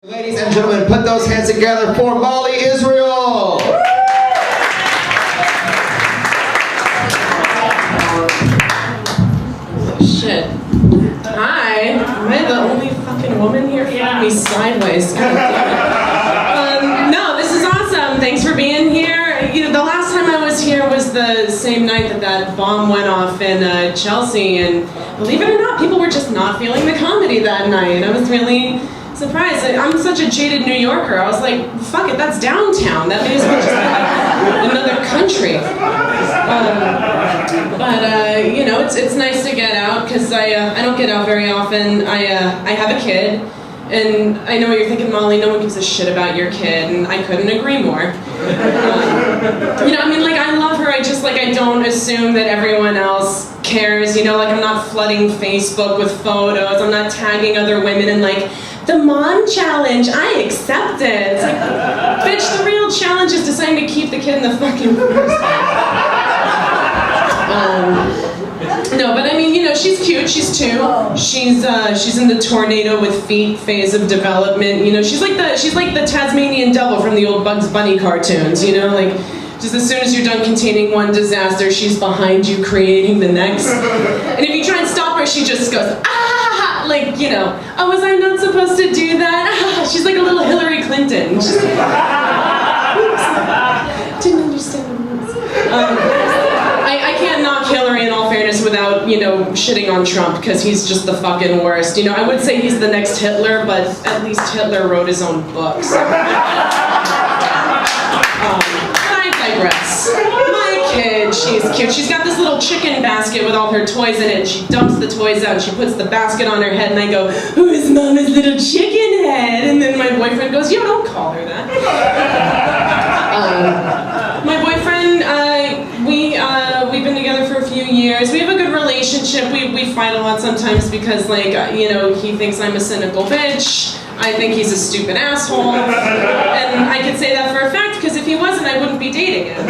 Ladies and gentlemen, put those hands together for Mollie Israel. Shit. Hi. Am I the only fucking woman here? Fuck me sideways. No, this is awesome. Thanks for being here. You know, the last time I was here was the same night that bomb went off in Chelsea, and believe it or not, people were just not feeling the comedy that night. I was really surprised. I'm such a jaded New Yorker. I was like, fuck it, that's downtown. That may as well just be like another country. But you know, it's nice to get out because I don't get out very often. I have a kid, and I know what you're thinking, Molly. No one gives a shit about your kid, and I couldn't agree more. You know, I mean, like, I love her. I don't assume that everyone else cares. You know, like, I'm not flooding Facebook with photos. I'm not tagging other women and like, the mom challenge, I accept it. It's like, bitch, the real challenge is deciding to keep the kid in the fucking first No, but I mean, you know, she's cute, she's 2. She's in the tornado with feet phase of development. You know, she's like the Tasmanian devil from the old Bugs Bunny cartoons, you know, like, just as soon as you're done containing one disaster, she's behind you creating the next. And if you try and stop her, she just goes, ah! Like, you know, oh, was I not supposed to do that? She's like a little Hillary Clinton. She's like, didn't understand what it was. I can't knock Hillary in all fairness without, you know, shitting on Trump, because he's just the fucking worst. You know, I would say he's the next Hitler, but at least Hitler wrote his own books. I digress. My kid, she's cute. She's got this little chicken basket with all her toys in it, and she dumps the toys out, and she puts the basket on her head, and I go, who's Mama's little chicken head? And then my boyfriend goes, yo, don't call her that. My boyfriend, we've been together for a few years. We have a good relationship. We fight a lot sometimes because, like, you know, he thinks I'm a cynical bitch. I think he's a stupid asshole. And I can say that for a fact, because if he wasn't, I wouldn't be dating him.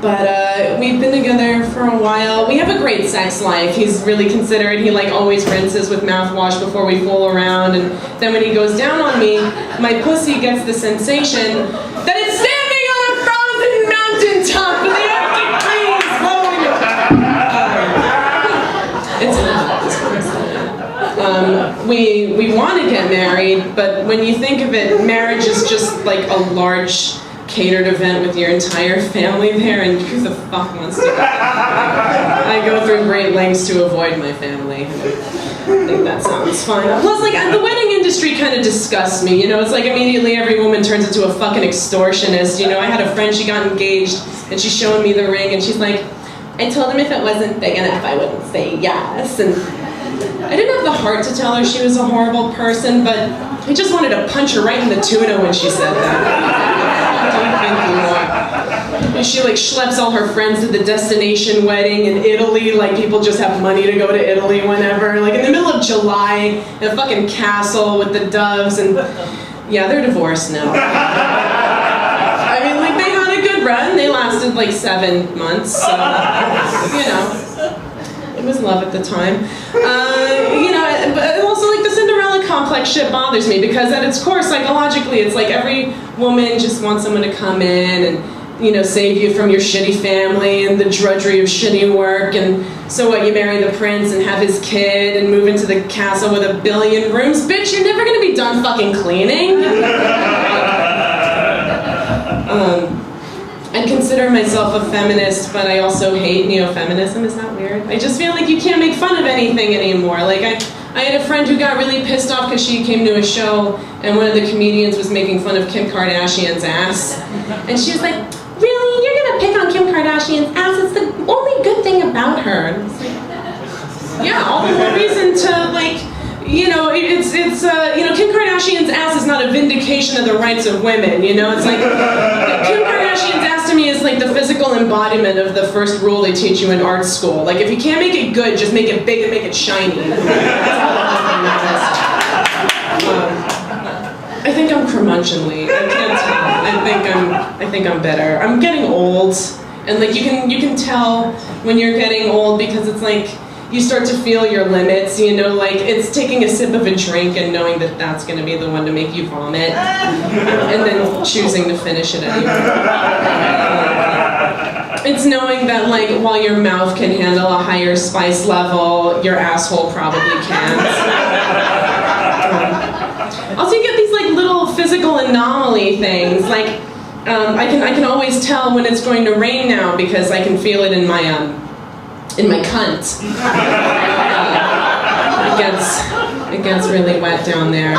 But we've been together for a while. We have a great sex life. He's really considerate. He, like, always rinses with mouthwash before we fool around. And then when he goes down on me, my pussy gets the sensation that it's standing on a frozen mountaintop with the Arctic breeze blowing it. It's hot. We want to get married, but when you think of it, marriage is just like a large catered event with your entire family there, and who the fuck wants to go? I go through great lengths to avoid my family. I think that sounds fine. Plus, like, the wedding industry kind of disgusts me, you know? It's like immediately every woman turns into a fucking extortionist, you know? I had a friend, she got engaged, and she's showing me the ring, and she's like, I told him if it wasn't big enough, I wouldn't say yes. And I didn't have the heart to tell her she was a horrible person, but I just wanted to punch her right in the tuna when she said that. She like schleps all her friends to the destination wedding in Italy, like people just have money to go to Italy whenever, like in the middle of July, in a fucking castle with the doves, and yeah, they're divorced now. I mean, like, they had a good run, they lasted like 7 months, so, you know, it was love at the time. You know, but also, like, the Cinderella complex shit bothers me, because at its core, psychologically, it's like every woman just wants someone to come in and, you know, save you from your shitty family and the drudgery of shitty work, and so what, you marry the prince and have his kid and move into the castle with 1 billion rooms? Bitch, you're never gonna be done fucking cleaning. I consider myself a feminist, but I also hate neo-feminism. Is that weird? I just feel like you can't make fun of anything anymore. Like, I had a friend who got really pissed off because she came to a show and one of the comedians was making fun of Kim Kardashian's ass. And she was like, really? You're gonna pick on Kim Kardashian's ass? It's the only good thing about her. And it's like, yeah, all the more reason to, like, you know, it's you know, Kim Kardashian's ass is not a vindication of the rights of women, you know? It's like, Kim Kardashian's ass to me is like the physical embodiment of the first rule they teach you in art school. Like, if you can't make it good, just make it big and make it shiny. That's all I think I'm curmudgeonly. I can't tell. I think I'm better. I'm getting old, and like you can tell when you're getting old, because it's like, you start to feel your limits, you know, like it's taking a sip of a drink and knowing that that's going to be the one to make you vomit, and then choosing to finish it anyway. It's knowing that, like, while your mouth can handle a higher spice level, your asshole probably can't. Also, you get these, like, little physical anomaly things, like, I can always tell when it's going to rain now because I can feel it in my cunt. It gets really wet down there.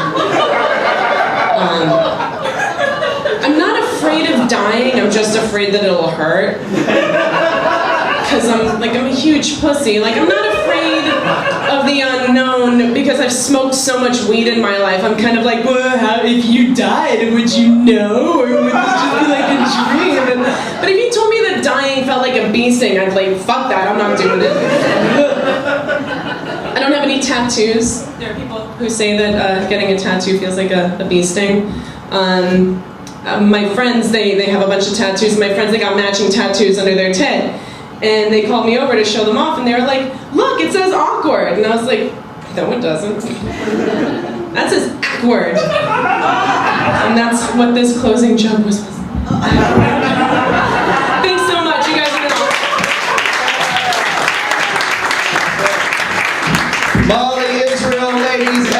I'm not afraid of dying, I'm just afraid that it'll hurt. Because I'm a huge pussy. Like, I'm not afraid of the unknown because I've smoked so much weed in my life. I'm kind of like, well, how, if you died, would you know? Or would this just be like a dream? But if you told me that dying felt like a bee sting, I'd be like, fuck that, I'm not doing it. I don't have any tattoos. There are people who say that getting a tattoo feels like a bee sting. My friends, they have a bunch of tattoos. My friends, they got matching tattoos under their tit. And they called me over to show them off, and they were like, look, it says awkward. And I was like, no, it doesn't. That says awkward. And that's what this closing joke was. Thanks so much, you guys are awesome. Mollie, Israel, ladies